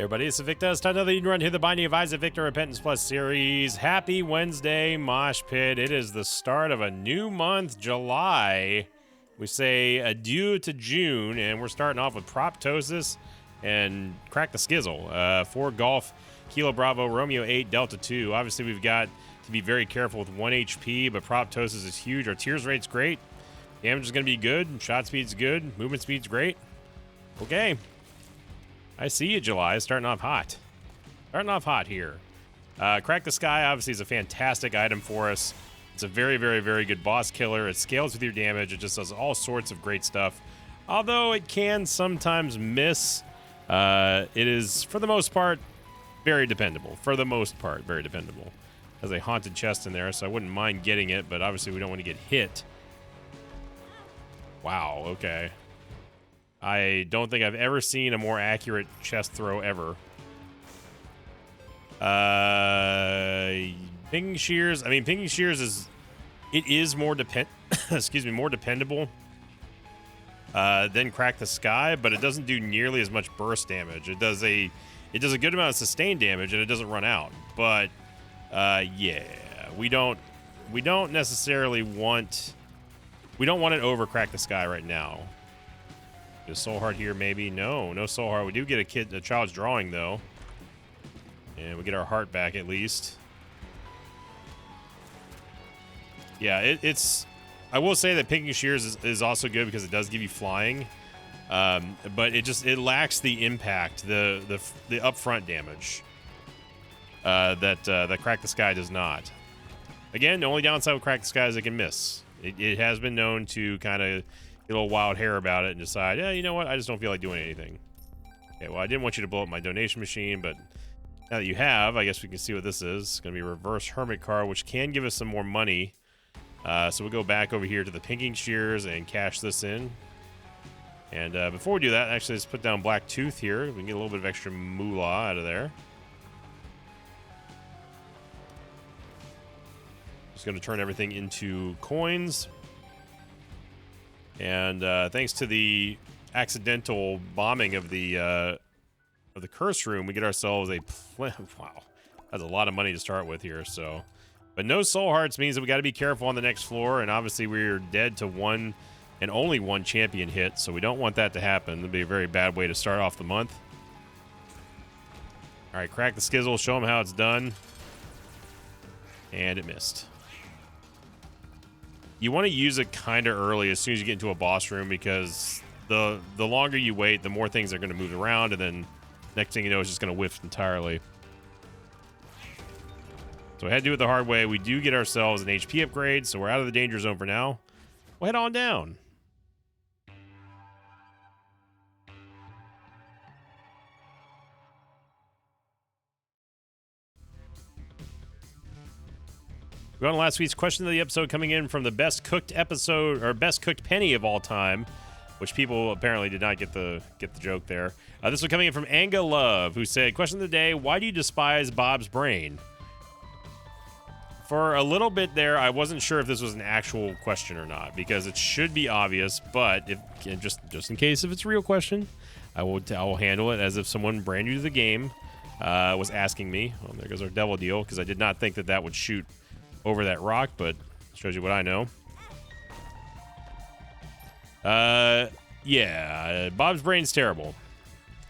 Everybody, it's Victor. It's time another Eden Run here, the Binding of Isaac Victor Repentance Plus series. Happy Wednesday, Mosh Pit. It is the start of a new month, July. We say adieu to June, and we're starting off with Proptosis and Crack the Skizzle. 4 Golf, Kilo Bravo, Romeo 8, Delta 2. Obviously, we've got to be very careful with 1 HP, but Proptosis is huge. Our tears rate's great. Damage is going to be good. Shot speed's good. Movement speed's great. Okay. I see you, July. Starting off hot. Starting off hot here. Crack the Sky, obviously, is a fantastic item for us. It's a very, very, very good boss killer. It scales with your damage. It just does all sorts of great stuff. Although it can sometimes miss, it is, for the most part, very dependable. For the most part, very dependable. Has a haunted chest in there, so I wouldn't mind getting it, but obviously we don't want to get hit. Wow, okay. I don't think I've ever seen a more accurate chest throw ever. Pinging Shears. I mean, Pinging Shears is more more dependable than Crack the Sky, but it doesn't do nearly as much burst damage. It does a good amount of sustained damage, and it doesn't run out. But yeah, we don't necessarily want. We don't want it over Crack the Sky right now. Is Soul Heart here, maybe? No Soul Heart. We do get a child's drawing, though. And we get our heart back, at least. Yeah, it's... I will say that Pinging Shears is also good because it does give you flying. But it lacks the impact, the upfront damage that Crack the Sky does not. Again, the only downside with Crack the Sky is it can miss. It has been known to kind of get a little wild hair about it and decide, yeah, you know what, I just don't feel like doing anything. Okay, well, I didn't want you to blow up my donation machine, but now that you have, I guess we can see what this is. It's going to be a reverse hermit card, which can give us some more money. So we'll go back over here to the Pinging Shears and cash this in. And before we do that, actually, let's put down Black Tooth here. We can get a little bit of extra moolah out of there. Just going to turn everything into coins. And thanks to the accidental bombing of the curse room, we get ourselves a wow. That's a lot of money to start with here. So, but no soul hearts means that we got to be careful on the next floor. And obviously, we're dead to one and only one champion hit, so we don't want that to happen. It'd be a very bad way to start off the month. All right, Crack the Skizzle. Show them how it's done. And it missed. You want to use it kind of early as soon as you get into a boss room because the longer you wait, the more things are going to move around, and then next thing you know, it's just going to whiff entirely. So I had to do it the hard way. We do get ourselves an HP upgrade, so we're out of the danger zone for now. We'll head on down. We got on last week's question of the episode coming in from the best cooked episode or best cooked penny of all time, which people apparently did not get the joke there. This one coming in from Anga Love, who said, question of the day, why do you despise Bob's brain? For a little bit there, I wasn't sure if this was an actual question or not, because it should be obvious, but if just in case if it's a real question, I will handle it as if someone brand new to the game was asking me. Well, there goes our devil deal, because I did not think that would shoot over that rock, but shows you what I know. Yeah, Bob's brain's terrible.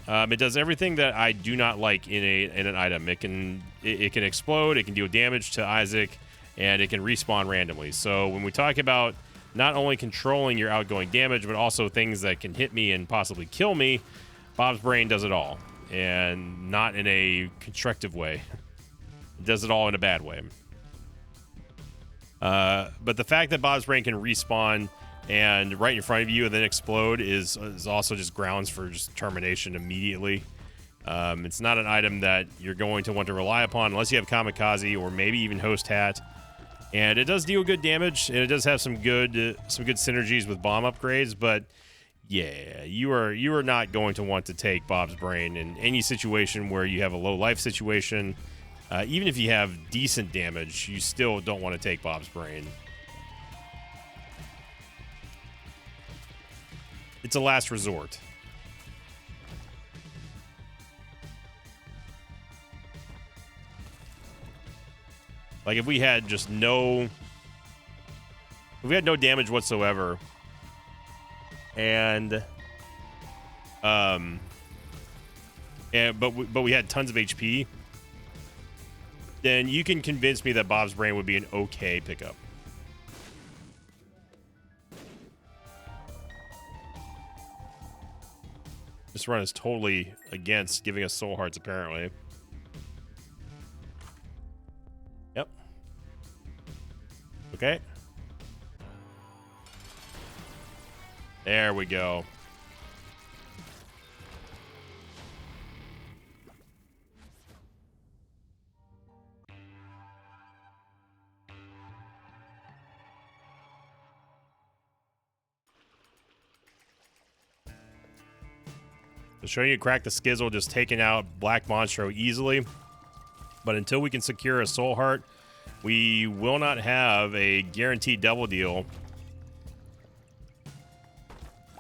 It does everything that I do not like in an item. It can explode, it can deal damage to Isaac, and it can respawn randomly. So when we talk about not only controlling your outgoing damage, but also things that can hit me and possibly kill me, Bob's brain does it all, and not in a constructive way. It does it all in a bad way. But the fact that Bob's brain can respawn and right in front of you and then explode is also just grounds for just termination immediately. It's not an item that you're going to want to rely upon unless you have Kamikaze or maybe even Host Hat. And it does deal good damage, and it does have some good synergies with bomb upgrades, but yeah, you are not going to want to take Bob's brain in any situation where you have a low life situation. Even if you have decent damage, you still don't want to take Bob's brain. It's a last resort. Like if we had just no, if we had no damage whatsoever, and but we had tons of HP, then you can convince me that Bob's Brain would be an okay pickup. This run is totally against giving us soul hearts, apparently. Yep. Okay. There we go. So showing you Crack the Skizzle just taking out Black Monstro easily. But until we can secure a Soul Heart, we will not have a guaranteed double deal.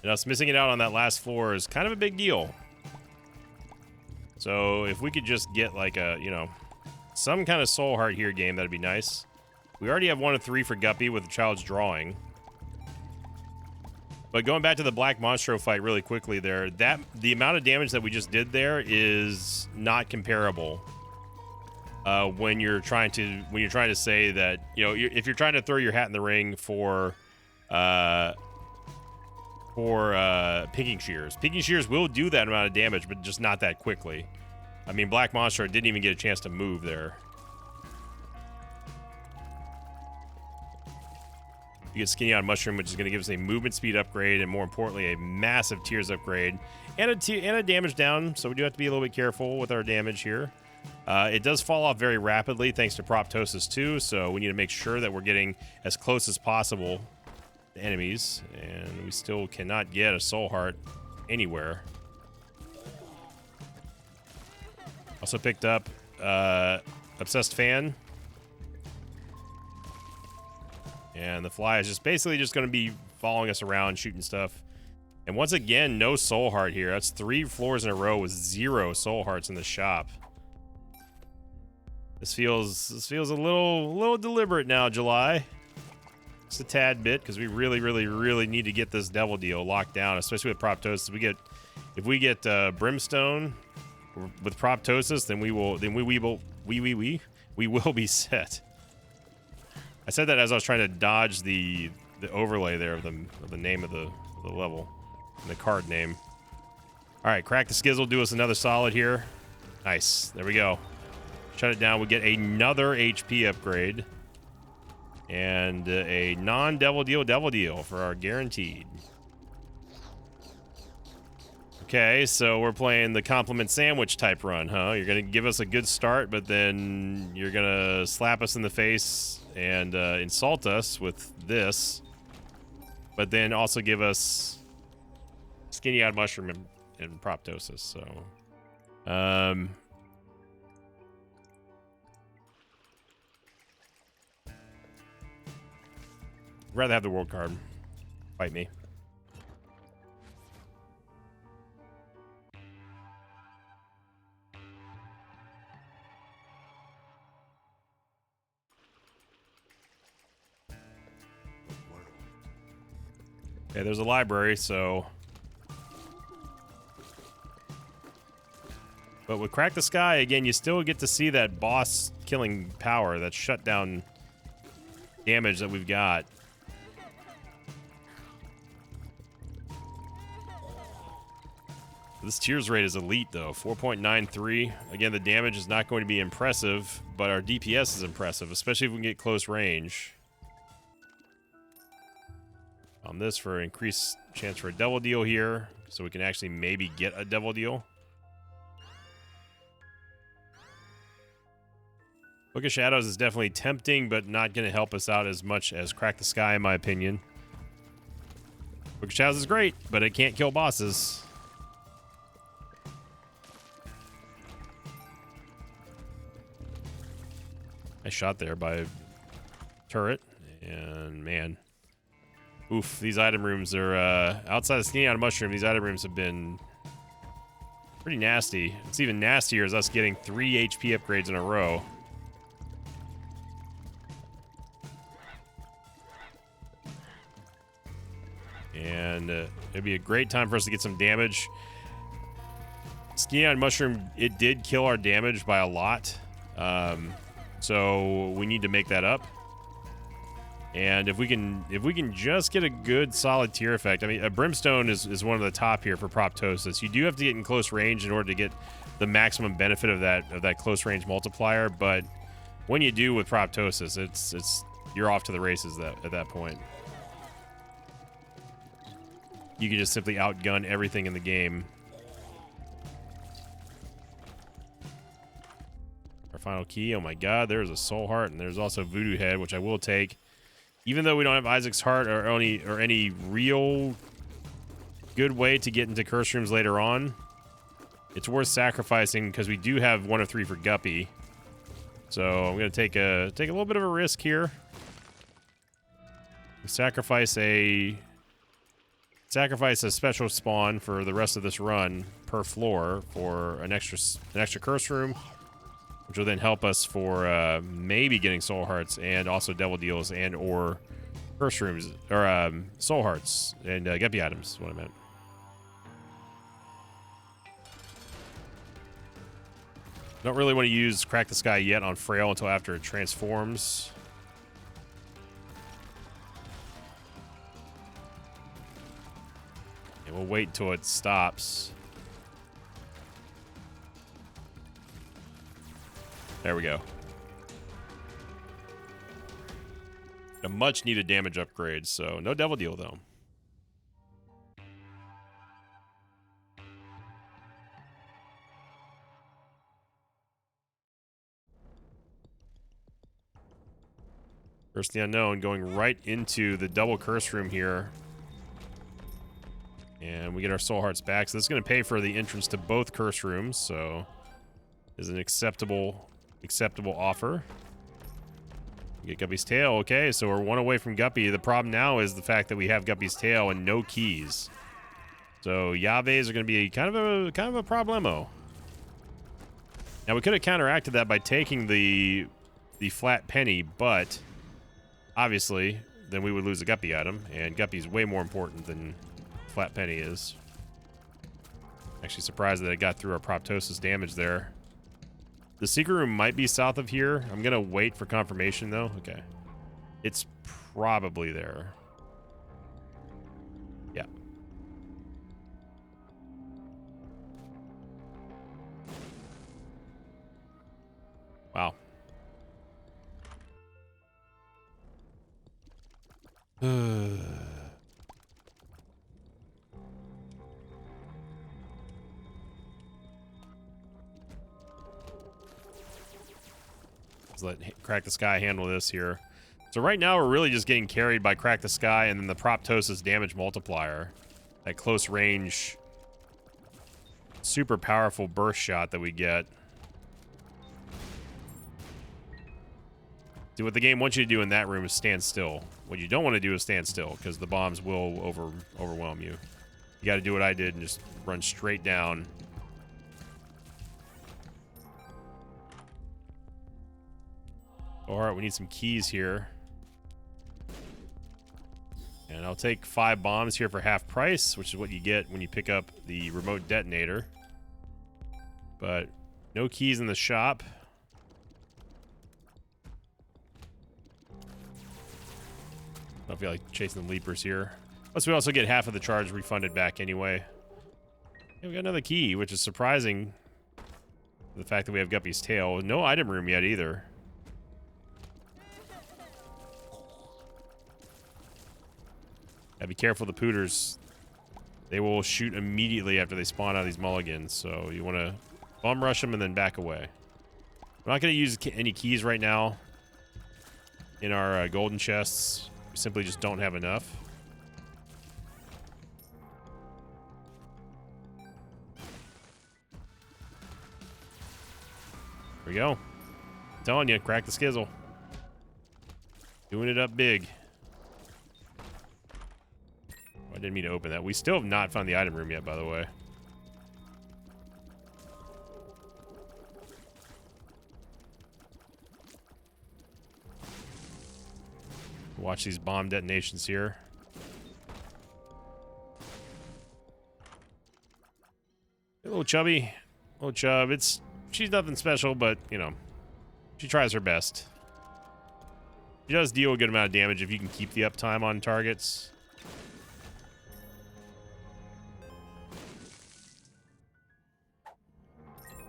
And us missing it out on that last floor is kind of a big deal. So if we could just get like a, you know, some kind of Soul Heart here game, that'd be nice. We already have 1 of 3 for Guppy with the Child's Drawing. But going back to the Black Monstro fight really quickly there, the amount of damage that we just did there is not comparable. When you're trying to say that, you know, if you're trying to throw your hat in the ring for Pinking Shears. Pinking Shears will do that amount of damage, but just not that quickly. I mean, Black Monstro didn't even get a chance to move there. You get Skinny on Mushroom, which is going to give us a movement speed upgrade, and more importantly, a massive Tears upgrade, and a damage down, so we do have to be a little bit careful with our damage here. It does fall off very rapidly thanks to Proptosis too, so we need to make sure that we're getting as close as possible to enemies, and we still cannot get a Soul Heart anywhere. Also picked up Obsessed Fan. And the fly is just basically just going to be following us around, shooting stuff. And once again, no Soul Heart here. That's 3 floors in a row with 0 Soul Hearts in the shop. This feels a little deliberate now, July. Just a tad bit, because we really need to get this Devil Deal locked down, especially with Proptosis. If we get Brimstone with Proptosis, then we will be set. I said that as I was trying to dodge the overlay there of the name of the level, and the card name. All right, Crack the Skizzle, do us another solid here. Nice, there we go. Shut it down. We get another HP upgrade and a non-Devil Deal for our guaranteed. Okay, so we're playing the compliment sandwich type run, huh? You're gonna give us a good start, but then you're gonna slap us in the face and insult us with this, but then also give us Skinny Eyed Mushroom and Proptosis. So, I'd rather have the world card. Fight me. Okay, there's a library, so... But with Crack the Sky, again, you still get to see that boss-killing power, that shutdown damage that we've got. This Tears rate is elite, though. 4.93. Again, the damage is not going to be impressive, but our DPS is impressive, especially if we can get close range. On this for increased chance for a Devil Deal here, so we can actually maybe get a Devil Deal. Book of Shadows is definitely tempting, but not going to help us out as much as Crack the Sky, in my opinion. Book of Shadows is great, but it can't kill bosses. Nice shot there by turret, and man. Oof, these item rooms are, outside of Skinny on Mushroom, these item rooms have been pretty nasty. It's even nastier as us getting 3 HP upgrades in a row. And it'd be a great time for us to get some damage. Skinny Eyed Mushroom, it did kill our damage by a lot. So we need to make that up. And if we can just get a good solid tier effect. I mean, a Brimstone is one of the top here for Proptosis. You do have to get in close range in order to get the maximum benefit of that close range multiplier, but when you do with Proptosis, it's you're off to the races at that point. You can just simply outgun everything in the game. Our final key, oh my god, there's a Soul Heart, and there's also Voodoo Head, which I will take. Even though we don't have Isaac's Heart or any real good way to get into curse rooms later on, it's worth sacrificing because we do have 1 of 3 for Guppy. So I'm gonna take a little bit of a risk here. Sacrifice a special spawn for the rest of this run per floor for an extra curse room, which will then help us for maybe getting Soul Hearts and also Devil Deals and or curse rooms or Soul Hearts and Guppy items. Is what I meant. Don't really want to use Crack the Sky yet on Frail until after it transforms. And we'll wait until it stops. There we go. A much needed damage upgrade, so no Devil Deal though. Curse the Unknown going right into the double curse room here. And we get our Soul Hearts back. So this is going to pay for the entrance to both curse rooms. So is an acceptable offer. Get Guppy's Tail. Okay, so we're 1 away from Guppy. The problem now is the fact that we have Guppy's Tail and no keys. So Yaves are going to be kind of a problemo. Now we could have counteracted that by taking the flat penny, but obviously then we would lose a Guppy item, and Guppy's way more important than flat penny is. Actually surprised that it got through our Proptosis damage there. The secret room might be south of here. I'm gonna wait for confirmation though. Okay. It's probably there. Yeah. Wow. Let's let Crack the Sky handle this here. So right now we're really just getting carried by Crack the Sky and then the Proptosis damage multiplier. That close range, super powerful burst shot that we get. See, what the game wants you to do in that room is stand still. What you don't want to do is stand still, because the bombs will overwhelm you. You got to do what I did and just run straight down. All right, we need some keys here. And I'll take 5 bombs here for half price, which is what you get when you pick up the remote detonator. But no keys in the shop. I don't feel like chasing the leapers here. Plus, we also get half of the charge refunded back anyway. Yeah, we got another key, which is surprising. The fact that we have Guppy's Tail. No item room yet either. Gotta be careful, the Pooters. They will shoot immediately after they spawn out of these mulligans, so you want to bum rush them and then back away. I'm not going to use any keys right now in our golden chests. We simply just don't have enough. Here we go. I'm telling you, Crack the Skizzle. Doing it up big. I didn't mean to open that. We still have not found the item room yet, by the way. Watch these bomb detonations here. A little chubby. A little chub. She's nothing special, but, you know, she tries her best. She does deal a good amount of damage if you can keep the uptime on targets.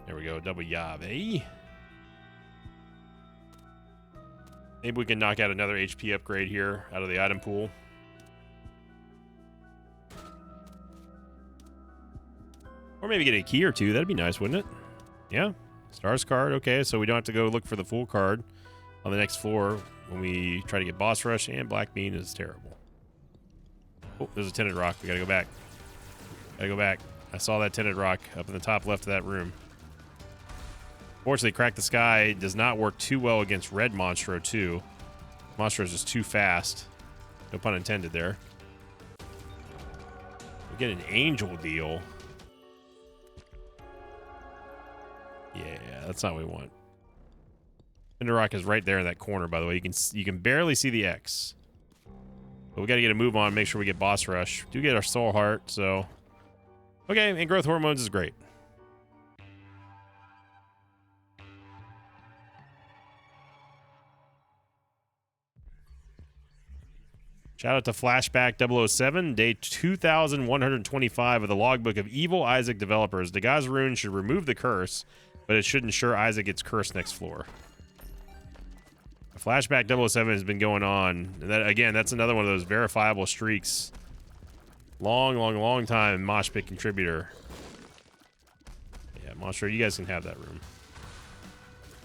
There we go. Double Yave. Maybe we can knock out another HP upgrade here out of the item pool. Or maybe get a key or two. That'd be nice, wouldn't it? Yeah. Stars card. Okay, so we don't have to go look for the full card on the next floor when we try to get boss rush, and Black Bean is terrible. Oh, there's a tinted rock. We gotta go back. Gotta go back. I saw that tinted rock up in the top left of that room. Fortunately, Crack the Sky does not work too well against Red Monstro, too. Monstro is just too fast. No pun intended there. We get an Angel deal. Yeah, that's not what we want. Tinted Rock is right there in that corner, by the way. You can barely see the X. But we got to get a move on, make sure we get boss rush. Do get our soul heart, so... Okay, and growth hormones is great. Shout out to Flashback 007, day 2125 of the logbook of Evil Isaac developers. Dagaz Rune should remove the curse, but it should ensure Isaac gets cursed next floor. Flashback 007 has been going on. And that, again, that's another one of those verifiable streaks. Long time Mosh Pit contributor. Yeah, Monster, you guys can have that room.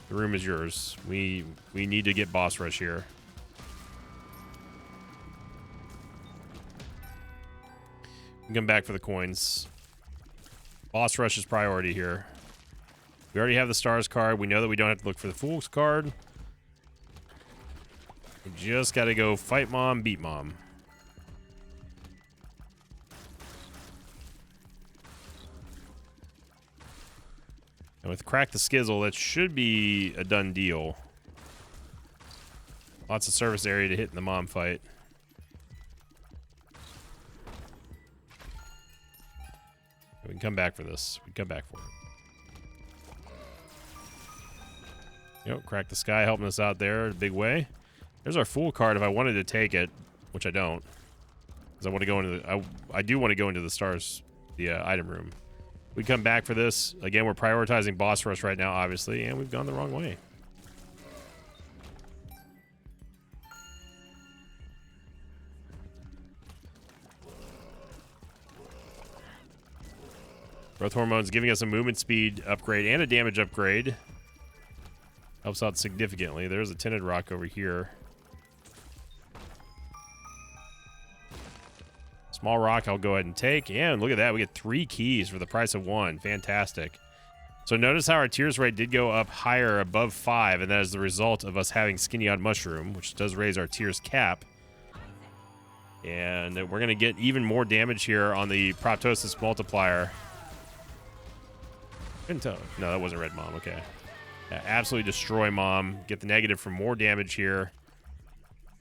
The room is yours. We need to get boss rush here. We can come back for the coins. Boss rush is priority here. We already have the stars card. We know that we don't have to look for the fool's card. We just got to go fight mom, beat mom. And with Crack the Skizzle, that should be a done deal. Lots of surface area to hit in the mom fight. We can come back for this. We can come back for it. Yep, Crack the Sky helping us out there in a big way. There's our Fool card if I wanted to take it, which I don't. Because I want to go into the... I do want to go into the stars, the item room. We come back for this. Again, we're prioritizing boss rush right now, obviously, and we've gone the wrong way. Growth hormones giving us a movement speed upgrade and a damage upgrade. Helps out significantly. There's a tinted rock over here. Small rock I'll go ahead and take. And look at that. We get 3 keys for the price of 1. Fantastic. So notice how our tears rate did go up higher above 5. And that is the result of us having Skinny Odd Mushroom, which does raise our tears cap. And we're going to get even more damage here on the Proptosis multiplier. Couldn't tell. No, that wasn't Red Mom. Okay. Yeah, absolutely destroy Mom. Get the negative for more damage here.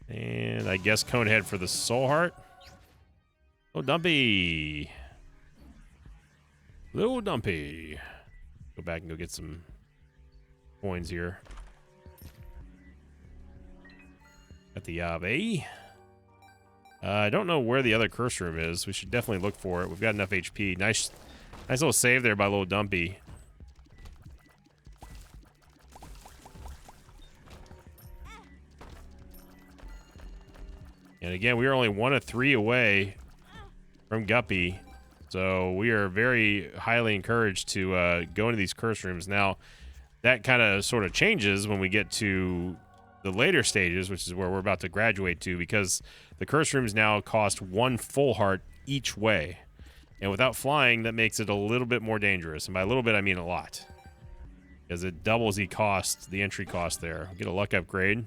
And I guess Conehead for the Soul Heart. Oh, Dumpy. Little Dumpy. Go back and go get some coins here. Got the Yave. I don't know where the other curse room is. We should definitely look for it. We've got enough HP. Nice little save there by Little Dumpy. And again, we are only 1 of 3 away from Guppy. So we are very highly encouraged to go into these curse rooms. Now, that kind of sort of changes when we get to the later stages, which is where we're about to graduate to, because the curse rooms now cost 1 full heart each way. And without flying, that makes it a little bit more dangerous. And by a little bit, I mean a lot. Because it doubles the cost, the entry cost there. Get a luck upgrade.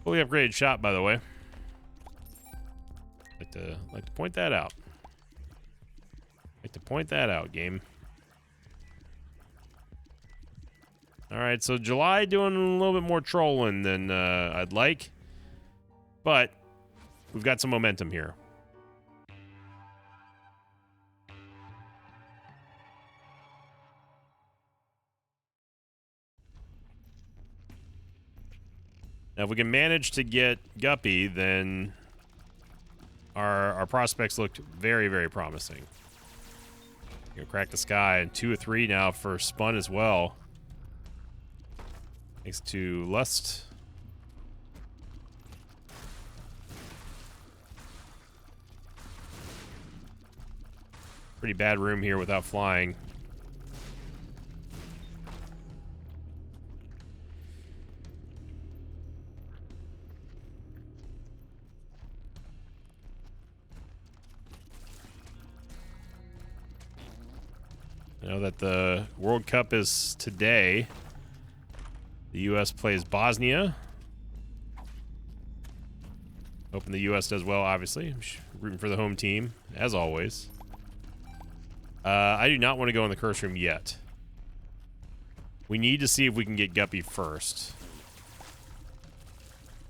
Fully upgraded shop, by the way. Like to point that out. Like to point that out, game. All right, so July doing a little bit more trolling than I'd like, but we've got some momentum here. Now, if we can manage to get Guppy, then our prospects looked very, very promising. You know, Crack the Sky and 2 of 3 now for Spun as well. Thanks to Lust. Pretty bad room here without flying. I know that the World Cup is today. The U.S. plays Bosnia. Hoping the U.S. does well, obviously. I'm rooting for the home team, as always. I do not want to go in the curse room yet. We need to see if we can get Guppy first.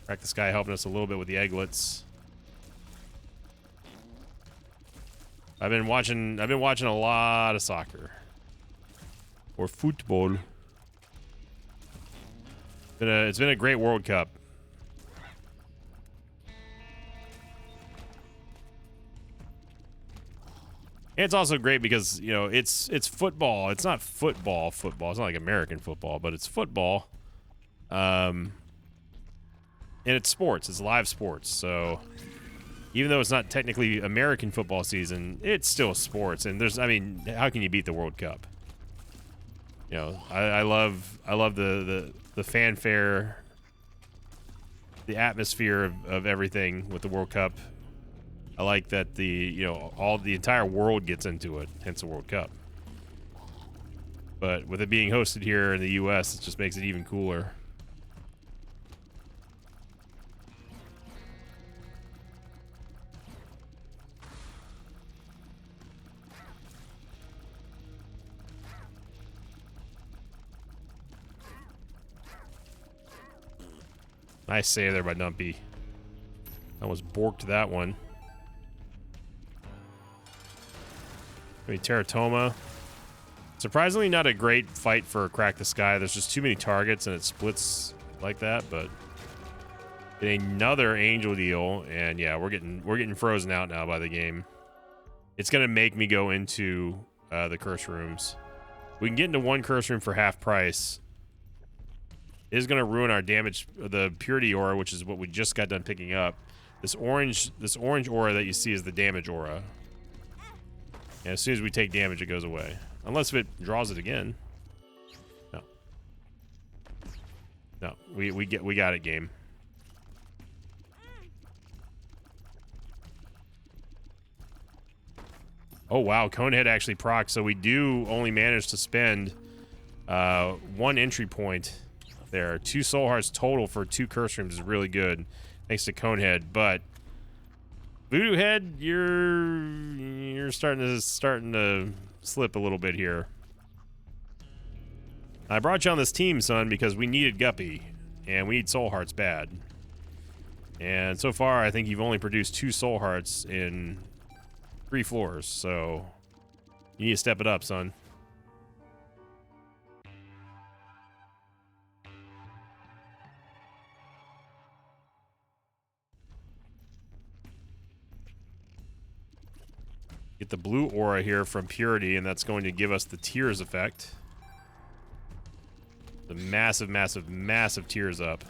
Crack the Sky helping us a little bit with the egglets. I've been watching a lot of soccer. Or football. It's been a great World Cup. And it's also great because, you know, it's football. It's not football. It's not like American football, but it's football. And it's sports. It's live sports. So even though it's not technically American football season, it's still sports. And I mean, how can you beat the World Cup? You know, I love the fanfare, the atmosphere of everything with the World Cup. I like that the entire world gets into it, hence the World Cup. But with it being hosted here in the U.S., it just makes it even cooler. Nice save there by Dumpy. Almost borked that one. Maybe Teratoma. Surprisingly not a great fight for Crack the Sky. There's just too many targets and it splits like that, but another Angel Deal, and yeah, we're getting frozen out now by the game. It's gonna make me go into the curse rooms. We can get into one curse room for half price. It is gonna ruin our damage, the Purity Aura, which is what we just got done picking up. This orange aura that you see is the damage aura. And as soon as we take damage, it goes away. Unless if it draws it again. No. No, we got it, game. Oh wow, Conehead actually procs, so we do only manage to spend 1 entry point there. 2 soul hearts total for 2 curse rooms is really good, thanks to Conehead. But Voodoo Head, you're starting to slip a little bit here. I brought you on this team, son, because we needed Guppy, and we need soul hearts bad. And so far, I think you've only produced 2 soul hearts in 3 floors, so you need to step it up, son. Get the blue aura here from Purity, and that's going to give us the tears effect. The massive, massive, massive tears up.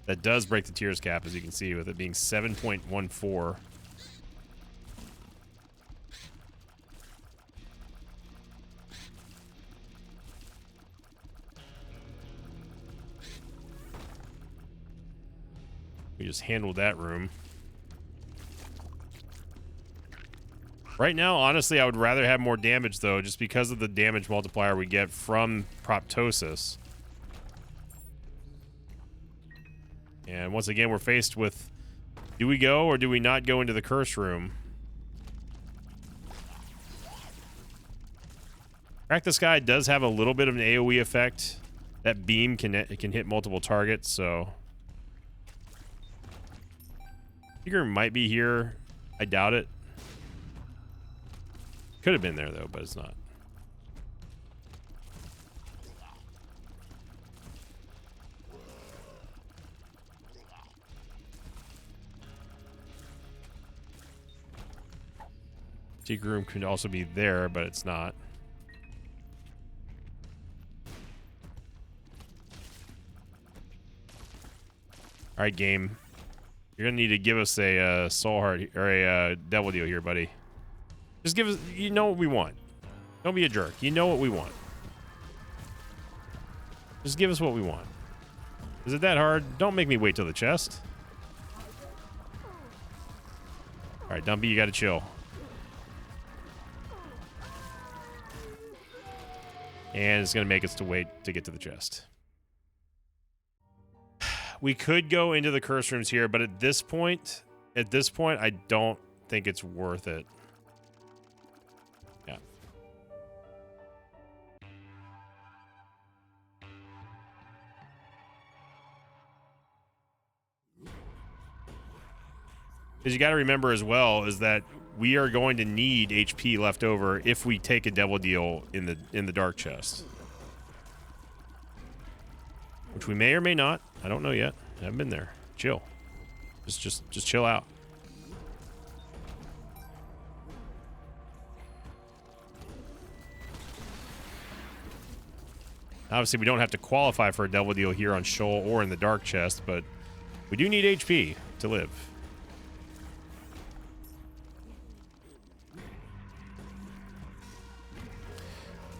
That does break the tears cap, as you can see, with it being 7.14. We just handled that room. Right now, honestly, I would rather have more damage, though, just because of the damage multiplier we get from Proptosis. And once again, we're faced with, do we go or do we not go into the curse room? Crack the Sky does have a little bit of an AoE effect. That beam can hit multiple targets, so... Figure might be here. I doubt it. Could have been there, though, but it's not. Secret room could also be there, but it's not. All right, game. You're gonna need to give us a soul heart or a devil deal here, buddy. Just give us. You know what we want. Don't be a jerk. You know what we want. Just give us what we want. Is it that hard? Don't make me wait till the chest. All right, Dumpy, you gotta chill. And it's gonna make us to wait to get to the chest. We could go into the curse rooms here, but at this point, I don't think it's worth it. Yeah. Because you got to remember as well is that we are going to need HP left over if we take a devil deal in the dark chest. Which we may or may not. I don't know yet. I haven't been there. Chill. Just chill out. Obviously, we don't have to qualify for a devil deal here on Shoal or in the dark chest, but we do need HP to live.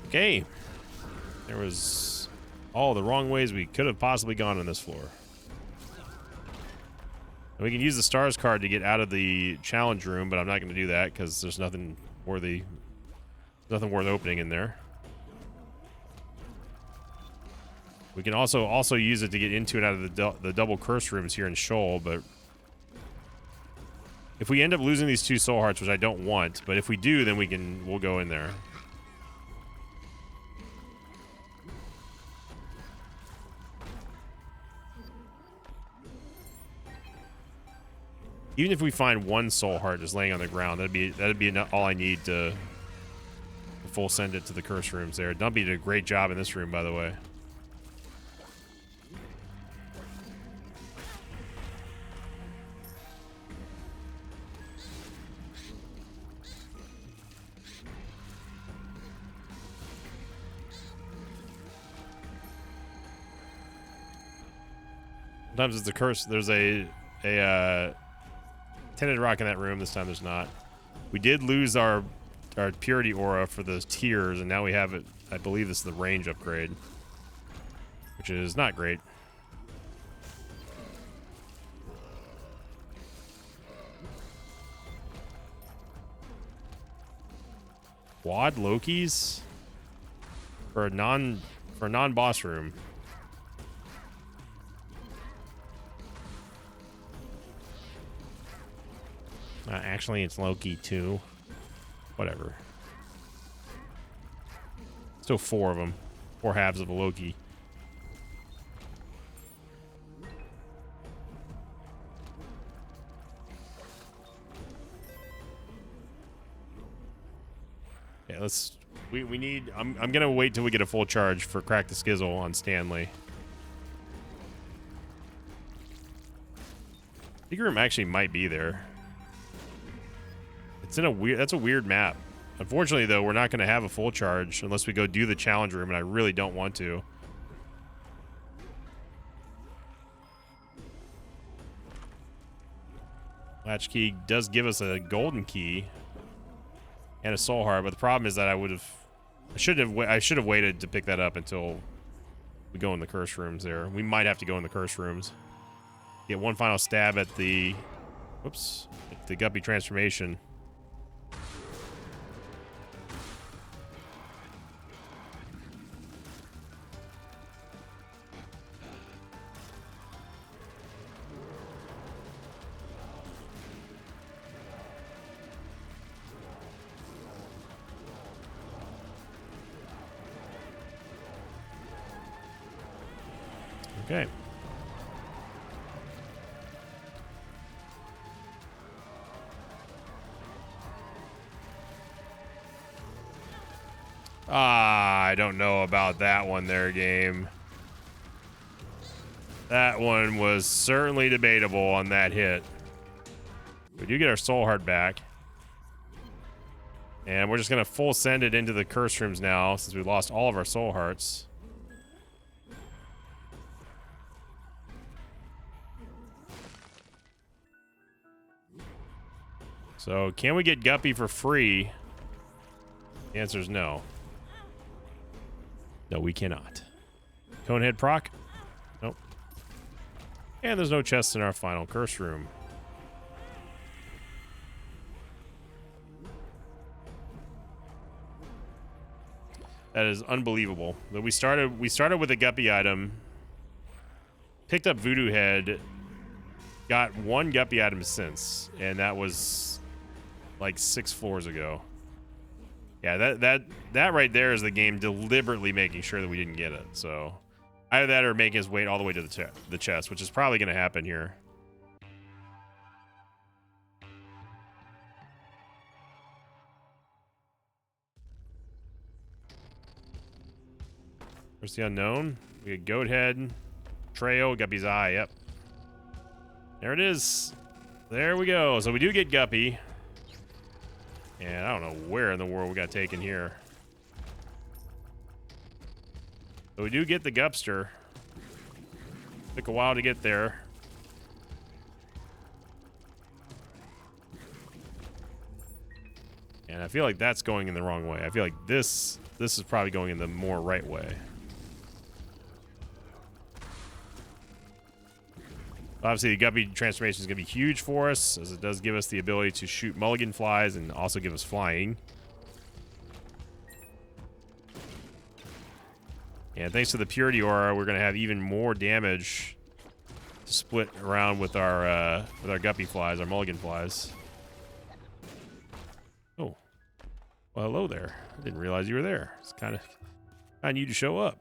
Okay. There was all the wrong ways we could have possibly gone on this floor. And we can use the stars card to get out of the challenge room, but I'm not going to do that because there's nothing worth opening in there. We can also use it to get into and out of the double curse rooms here in Shoal, but if we end up losing these 2 soul hearts, which I don't want, but if we do, then we'll go in there. Even if we find 1 soul heart just laying on the ground, that'd be all I need to full send it to the curse rooms there. Dumpy did a great job in this room, by the way. Sometimes it's the curse. There's a tinted rock in that room. This time there's not. We did lose our purity aura for the tears, and now we have it. I believe this is the range upgrade, which is not great. Quad Lokis for a non-boss room. Actually, it's Loki too. Whatever. Still 4 of them. 4 halves of a Loki. Yeah, let's. We need. I'm gonna wait till we get a full charge for Crack the Skizzle on Stanley. Secret room actually might be there. It's in a weird. That's a weird map. Unfortunately, though, we're not going to have a full charge unless we go do the challenge room, and I really don't want to. Latch key does give us a golden key and a soul heart, but the problem is that I should have waited to pick that up until we go in the curse rooms. There, we might have to go in the curse rooms. Get one final stab at the, whoops, at the Guppy transformation. Okay. I don't know about that one there, game. That one was certainly debatable on that hit. We do get our soul heart back. And we're just going to full send it into the curse rooms now since we lost all of our soul hearts. So, can we get Guppy for free? The answer is no. No, we cannot. Conehead proc? Nope. And there's no chests in our final curse room. That is unbelievable. That we started with a Guppy item, picked up Voodoo Head, got one Guppy item since, and that was like 6 floors ago. Yeah, that right there is the game deliberately making sure that we didn't get it. So either that or making us wait all the way to the chest, which is probably going to happen here. Where's the unknown? We got Goat Head, Trail, Guppy's Eye. Yep. There it is. There we go. So we do get Guppy. And I don't know where in the world we got taken here. But we do get the Gupster. Took a while to get there. And I feel like that's going in the wrong way. I feel like this is probably going in the more right way. Obviously, the Guppy transformation is going to be huge for us, as it does give us the ability to shoot mulligan flies and also give us flying. And thanks to the Purity Aura, we're going to have even more damage to split around with our Guppy flies, our mulligan flies. Oh. Well, hello there. I didn't realize you were there. It's kind of you to show up.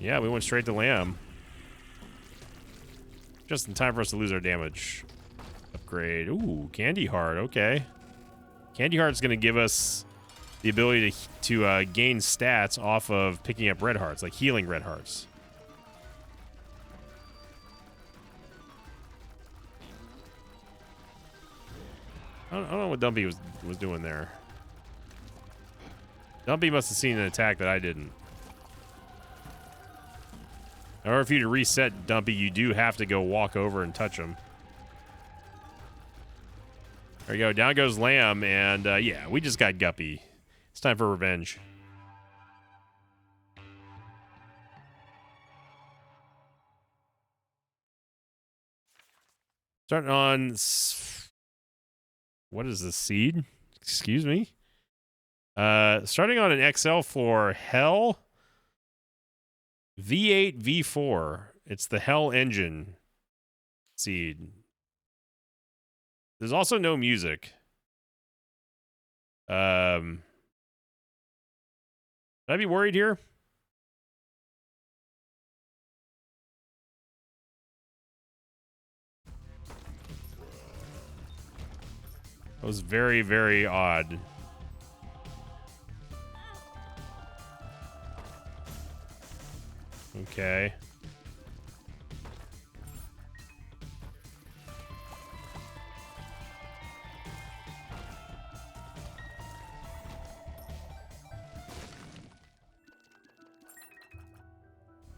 Yeah, we went straight to Lamb. Just in time for us to lose our damage. Upgrade. Ooh, Candy Heart. Okay. Candy Heart's going to give us the ability to gain stats off of picking up red hearts, like healing red hearts. I don't know what Dumpy was doing there. Dumpy must have seen an attack that I didn't. In order for you to reset Dumpy, you do have to go walk over and touch him. There you go. Down goes Lamb, and yeah, we just got Guppy. It's time for revenge. Starting on... What is this, Seed? Excuse me? Starting on an XL floor, Hell... V8, V4. It's the Hell engine seed. There's also no music. Should I be worried here? That was very, very odd. Okay.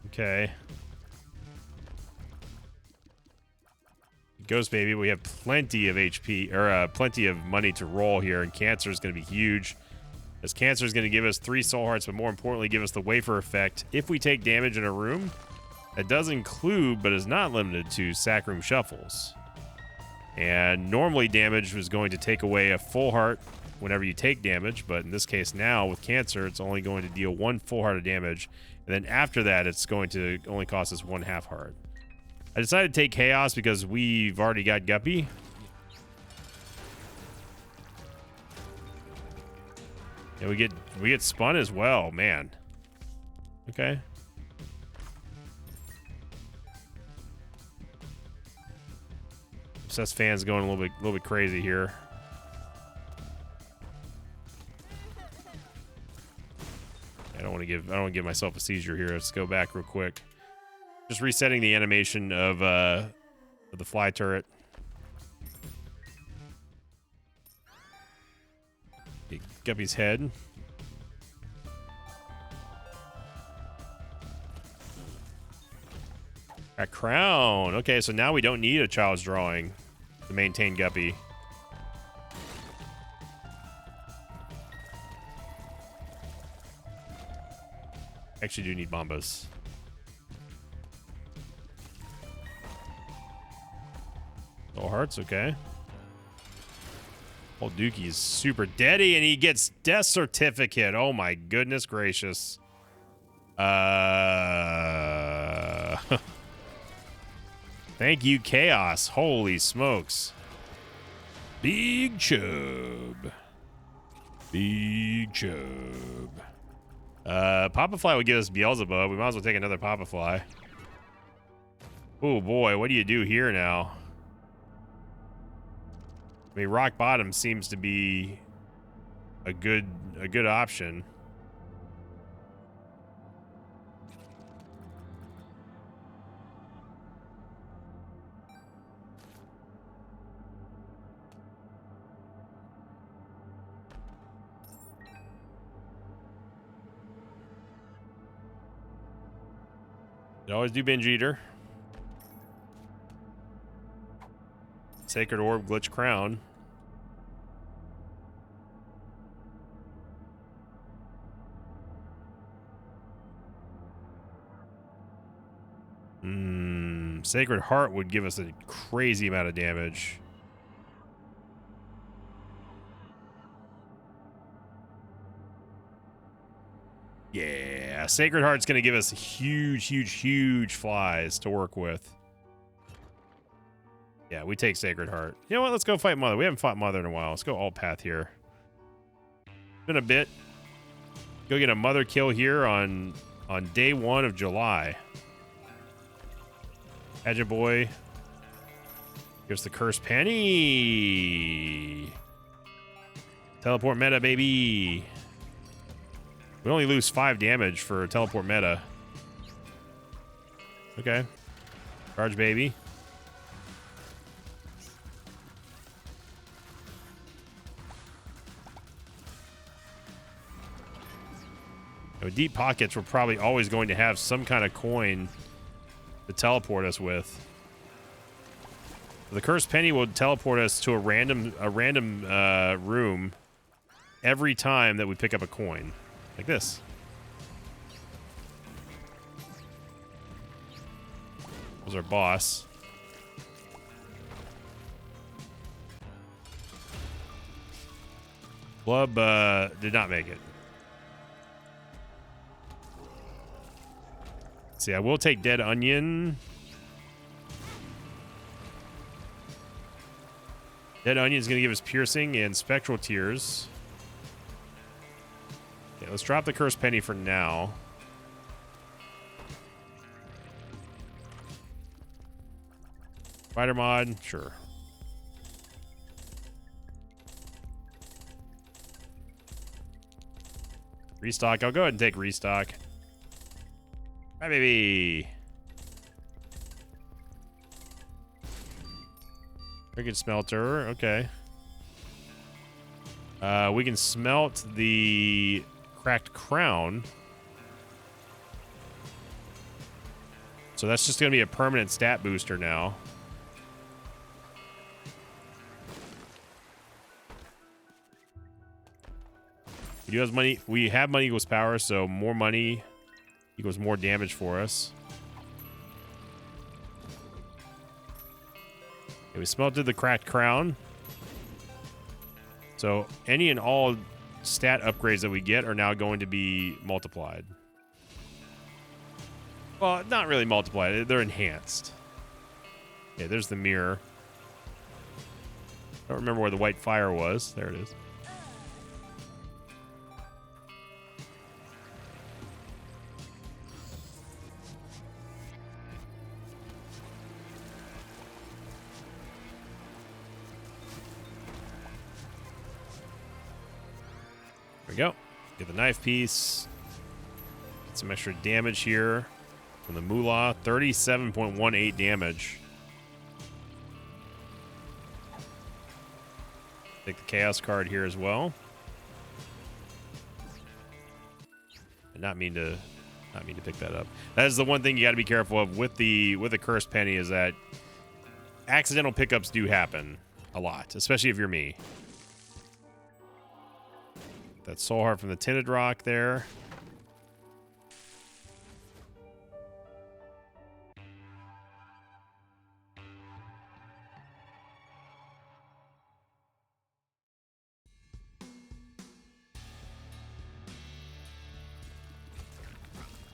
Okay. Ghost Baby, we have plenty of HP, or plenty of money to roll here, and Cancer is going to be huge. As Cancer is going to give us 3 soul hearts, but more importantly, give us the wafer effect if we take damage in a room. That does include, but is not limited to, sack room shuffles. And normally damage was going to take away a full heart whenever you take damage, but in this case now, with Cancer, it's only going to deal 1 full heart of damage, and then after that, it's going to only cost us 1 half heart. I decided to take Chaos because we've already got Guppy. And we get spun as well, man. Okay. Obsessed fan's going a little bit crazy here. I don't want to give myself a seizure here. Let's go back real quick. Just resetting the animation of the fly turret. Get Guppy's head. A crown. Okay, so now we don't need a child's drawing to maintain Guppy. Actually do need Bombas. All hearts, okay. Old Dookie's super deady and he gets death certificate. Oh my goodness gracious. Thank you, Chaos. Holy smokes. Big Chub. Big Chub. Papa Fly would give us Beelzebub. We might as well take another Papa Fly. Oh boy, what do you do here now? I mean, Rock Bottom seems to be a good option. You always do Binge Eater. Sacred Orb, Glitch Crown. Sacred Heart would give us a crazy amount of damage. Yeah, Sacred Heart's going to give us huge flies to work with. Yeah, we take Sacred Heart. You know what? Let's go fight Mother. We haven't fought Mother in a while. Let's go alt path here. It's been a bit. Go get a Mother kill here on day 1 of July. Gadget Boy. Here's the Cursed Penny. Teleport meta, baby. We only lose 5 damage for teleport meta. Okay. Charge, baby. With deep pockets, we're probably always going to have some kind of coin to teleport us with. The Cursed Penny will teleport us to a random room every time that we pick up a coin. Like this. Was our boss. Blub did not make it. Let's see, I will take Dead Onion. Dead Onion is going to give us Piercing and Spectral Tears. Okay, let's drop the Cursed Penny for now. Spider Mod, sure. Restock, I'll go ahead and take Restock. Hi, baby. Wicked Smelter, okay. We can smelt the Cracked Crown. So that's just going to be a permanent stat booster now. We do have money. We have money equals power, so more money equals more damage for us. Okay, we smelted the Cracked Crown. So any and all stat upgrades that we get are now going to be multiplied. Well, not really multiplied. They're enhanced. Okay, there's the mirror. I don't remember where the white fire was. There it is. Get the knife piece. Get some extra damage here from the Moolah. 37.18 damage. Take the Chaos card here as well. I not mean to pick that up. That is the one thing you got to be careful of with the Cursed Penny, is that accidental pickups do happen a lot, especially if you're me. That Soul Heart from the Tinted Rock there.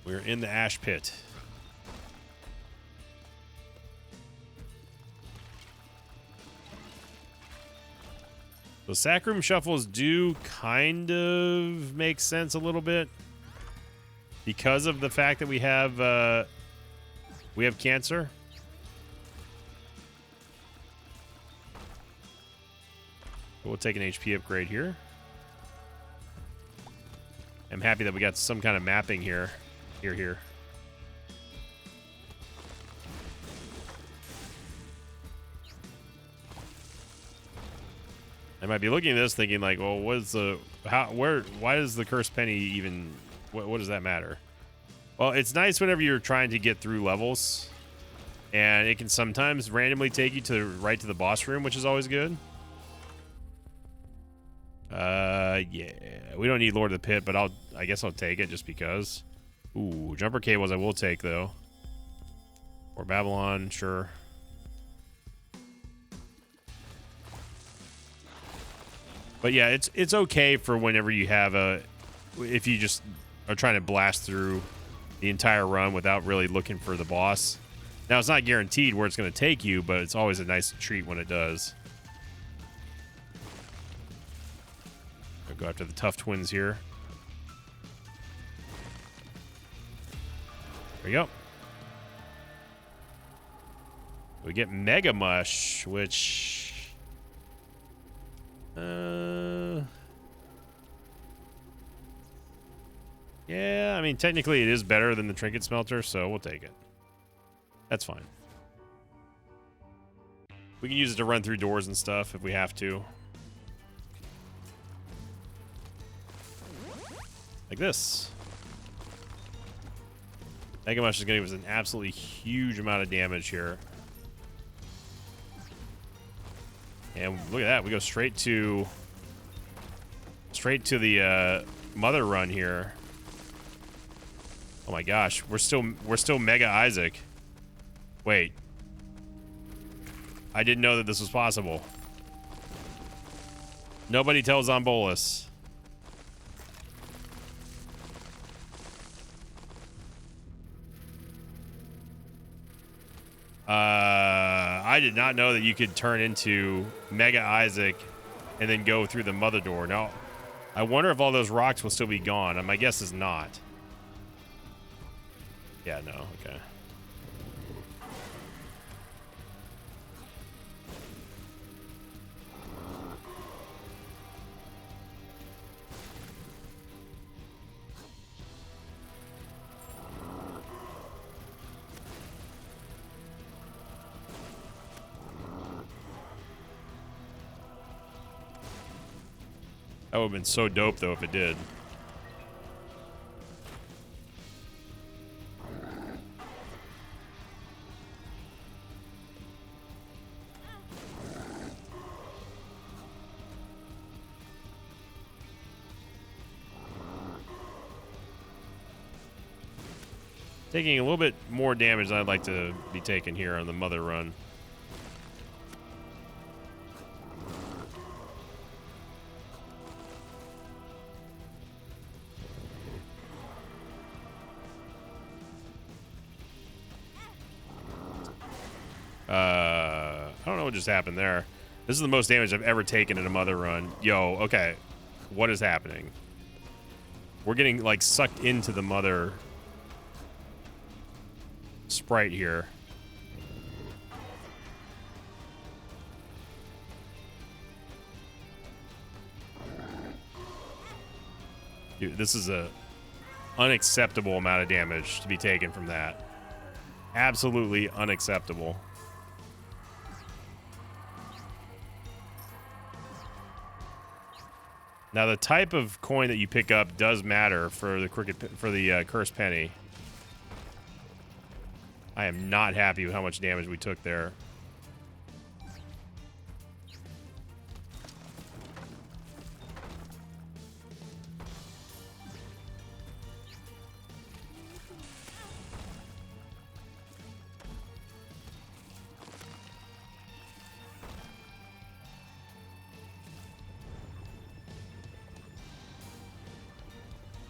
We're in the Ash Pit. So Sackroom shuffles do kind of make sense a little bit because of the fact that we have cancer. We'll take an HP upgrade here. I'm happy that we got some kind of mapping here. Here. I might be looking at this thinking like, well, why does the Cursed Penny even, what does that matter? Well, it's nice whenever you're trying to get through levels, and it can sometimes randomly take you right to the boss room, which is always good. Yeah, we don't need Lord of the Pit, but I guess I'll take it just because. Ooh, Jumper Cables I will take though. Or Babylon, sure. But yeah, it's okay for whenever you have if you just are trying to blast through the entire run without really looking for the boss. Now, it's not guaranteed where it's going to take you, but it's always a nice treat when it does. I'll go after the Tough Twins here. There we go. We get Mega Mush, which... yeah, I mean, technically it is better than the Trinket Smelter, so we'll take it. That's fine. We can use it to run through doors and stuff if we have to. Like this. Mega Mush is going to give us an absolutely huge amount of damage here. And look at that, we go straight to the Mother Run here. Oh my gosh, we're still Mega Isaac. Wait. I didn't know that this was possible. Nobody tells Zombolis. I did not know that you could turn into Mega Isaac and then go through the Mother Door. Now, I wonder if all those rocks will still be gone. My guess is not. Yeah, no, okay. That would have been so dope, though, if it did. Taking a little bit more damage than I'd like to be taking here on the Mother Run. I don't know what just happened there. This is the most damage I've ever taken in a Mother Run. Yo, okay. What is happening? We're getting, like, sucked into the Mother sprite here. Dude, this is a unacceptable amount of damage to be taken from that. Absolutely unacceptable. Now, the type of coin that you pick up does matter for the cursed penny. I am not happy with how much damage we took there.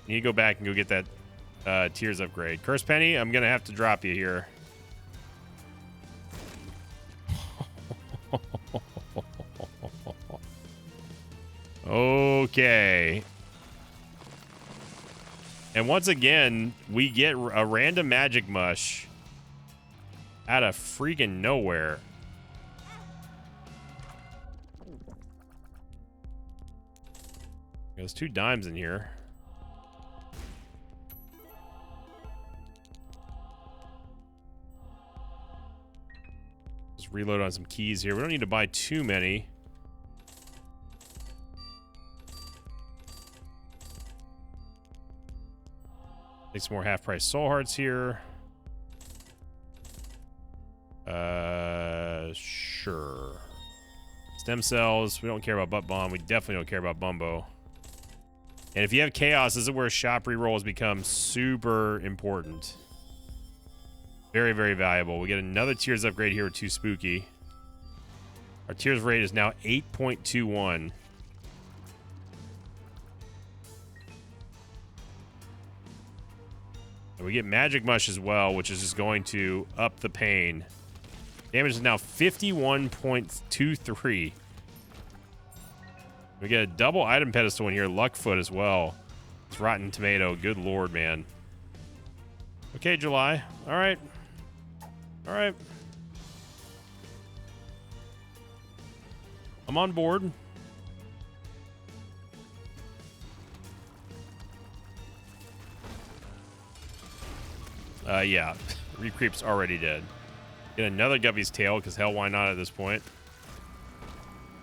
You need to go back and go get that Tears upgrade. Cursed Penny, I'm going to have to drop you here. Okay. And once again, we get a random magic mush out of freaking nowhere. There's 2 dimes in here. Just reload on some keys here. We don't need to buy too many. Take some more half-price soul hearts here. Sure. Stem cells. We don't care about Butt Bomb. We definitely don't care about Bumbo. And if you have Chaos, this is where shop rerolls become super important. Very, very valuable. We get another Tears upgrade here with 2 Spooky. Our Tears rate is now 8.21. And we get Magic Mush as well, which is just going to up the pain. Damage is now 51.23. We get a double item pedestal in here. Luckfoot as well. It's Rotten Tomato. Good lord, man. Okay, July. All right. All right. I'm on board. Yeah. Recreep's already dead. Get another Guppy's Tail, because hell, why not at this point?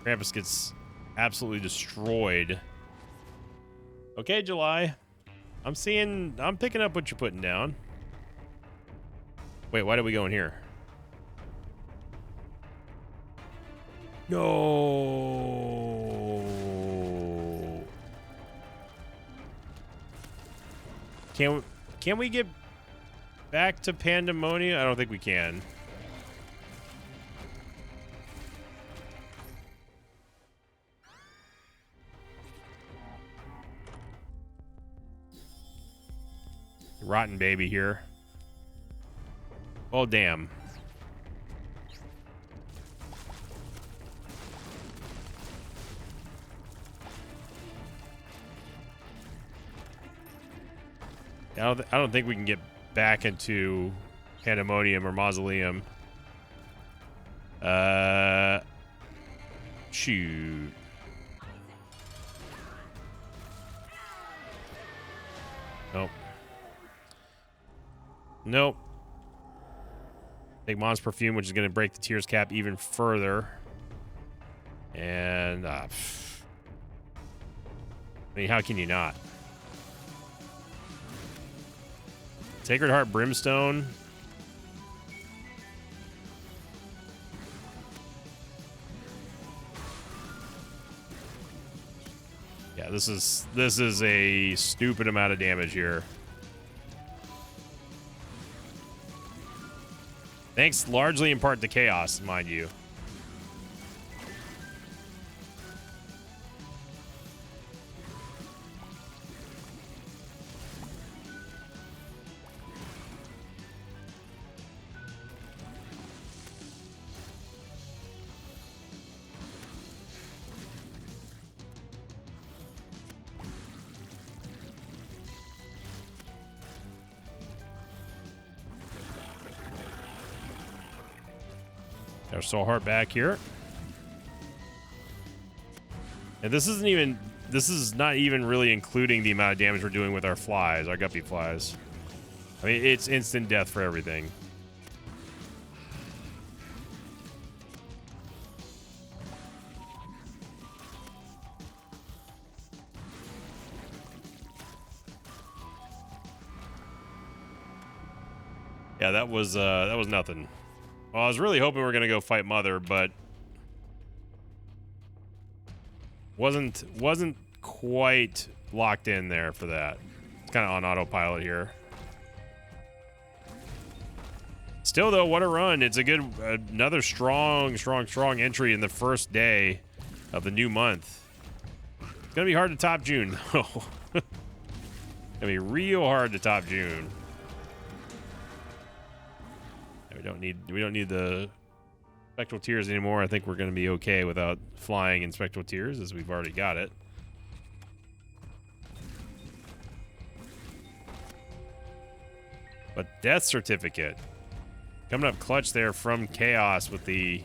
Krampus gets absolutely destroyed. Okay, July. I'm picking up what you're putting down. Wait, why did we go in here? No. Can we get back to Pandemonia? I don't think we can. Rotten baby here. Oh, damn. I don't think we can get back into Pandemonium or Mausoleum. Shoot. Nope. Nope. Take Mon's Perfume, which is going to break the Tears cap even further. And, I mean, how can you not? Sacred Heart Brimstone. Yeah, this is a stupid amount of damage here. Thanks largely in part to Chaos, mind you. Our Soul Heart back here. And this isn't even this is not even really including the amount of damage we're doing with our flies, our guppy flies. I mean, it's instant death for everything. Yeah, that was nothing. Well, I was really hoping we were gonna go fight Mother, but wasn't quite locked in there for that. It's kind of on autopilot here. Still though, what a run. It's a good, another strong entry in the first day of the new month. It's gonna be hard to top June though. It's gonna be real hard to top June. We don't need the Spectral Tears anymore. I think we're gonna be okay without flying in Spectral Tears, as we've already got it. But Death Certificate coming up clutch there from Chaos with the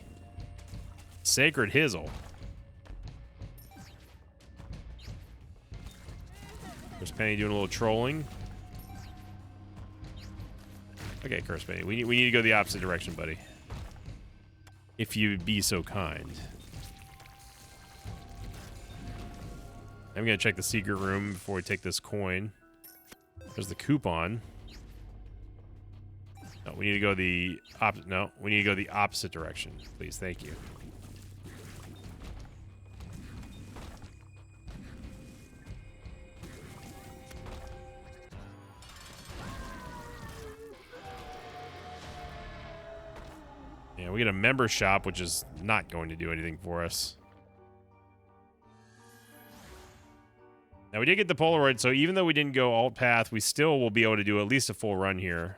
Sacred Hizzle. There's Penny doing a little trolling. Okay, Curse Penny, we need to go the opposite direction, buddy. If you'd be so kind. I'm gonna check the secret room before we take this coin. There's the coupon. No, we need to go the opposite. No, we need to go the opposite direction, please. Thank you. Yeah, we get a member shop, which is not going to do anything for us. Now, we did get the Polaroid, so even though we didn't go alt path, we still will be able to do at least a full run here.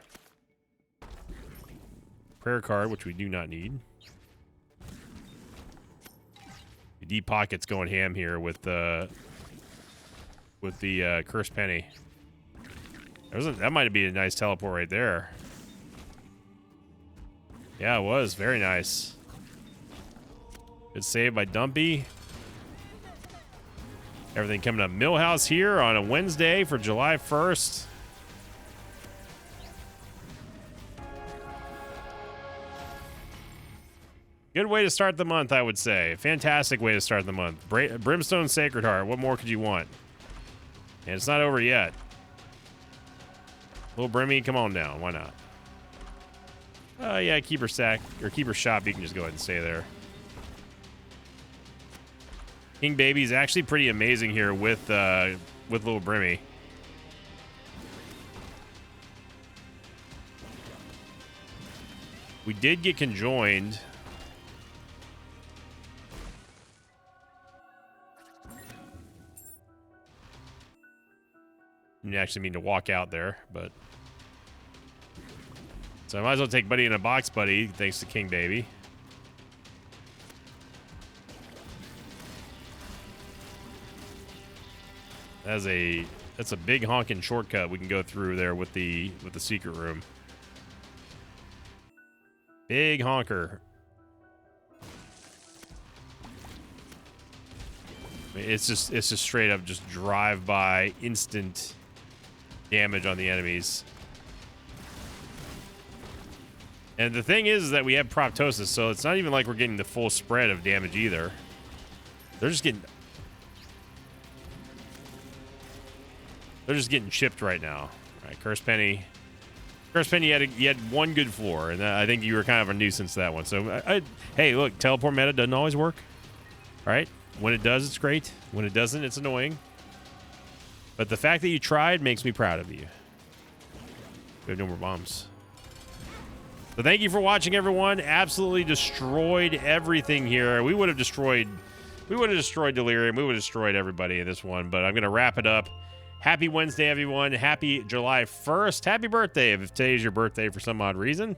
Prayer card, which we do not need. The Deep Pocket's going ham here with the Cursed Penny. That might be a nice teleport right there. Yeah, it was. Very nice. Good save by Dumpy. Everything coming up Millhouse here on a Wednesday for July 1st. Good way to start the month, I would say. Fantastic way to start the month. Brimstone Sacred Heart. What more could you want? And it's not over yet. Little Brimmy, come on down. Why not? Yeah, keep her sack or keep her shop. You can just go ahead and stay there. King Baby is actually pretty amazing here with Little Brimmy. We did get conjoined. Didn't actually mean to walk out there, but. So I might as well take Buddy in a Box, Buddy, thanks to King Baby. That's a big honking shortcut we can go through there with the secret room. Big honker. I mean, it's just straight up just drive by instant damage on the enemies. And the thing is that we have Proptosis, so it's not even like we're getting the full spread of damage either. They're just getting chipped right now. All right, Cursed Penny. Cursed Penny, you had one good floor, and I think you were kind of a nuisance to that one. So, hey, look, teleport meta doesn't always work. All right, when it does, it's great. When it doesn't, it's annoying. But the fact that you tried makes me proud of you. We have no more bombs. So thank you for watching, everyone. Absolutely destroyed everything here. We would have destroyed Delirium. We would have destroyed everybody in this one. But I'm going to wrap it up. Happy Wednesday, everyone. Happy July 1st. Happy birthday. If today is your birthday for some odd reason,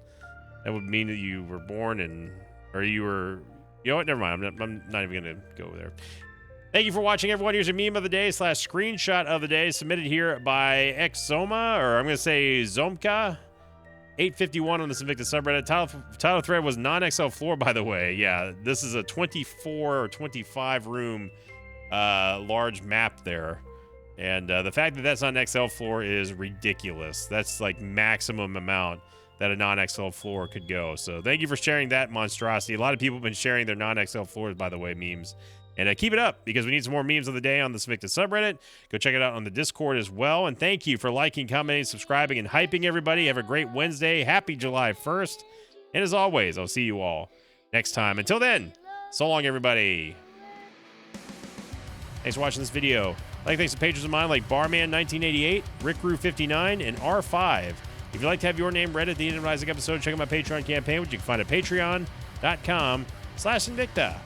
that would mean that you were born or you were, you know what? Never mind. I'm not even going to go there. Thank you for watching, everyone. Here's your meme of the day / screenshot of the day submitted here by Xoma, or I'm going to say Zomka. 851 on this Invictus subreddit. Title thread was non-XL floor, by the way. Yeah, this is a 24 or 25 room large map there. And the fact that that's not an XL floor is ridiculous. That's like maximum amount that a non-XL floor could go. So thank you for sharing that monstrosity. A lot of people have been sharing their non-XL floors, by the way, memes. And keep it up, because we need some more memes of the day on the Sinvicta subreddit. Go check it out on the Discord as well. And thank you for liking, commenting, subscribing, and hyping everybody. Have a great Wednesday. Happy July 1st. And as always, I'll see you all next time. Until then, so long, everybody. Thanks for watching this video. Thanks to patrons of mine like Barman1988, Rickru59, and R5. If you'd like to have your name read at the end of an Isaac episode, check out my Patreon campaign, which you can find at patreon.com/Sinvicta.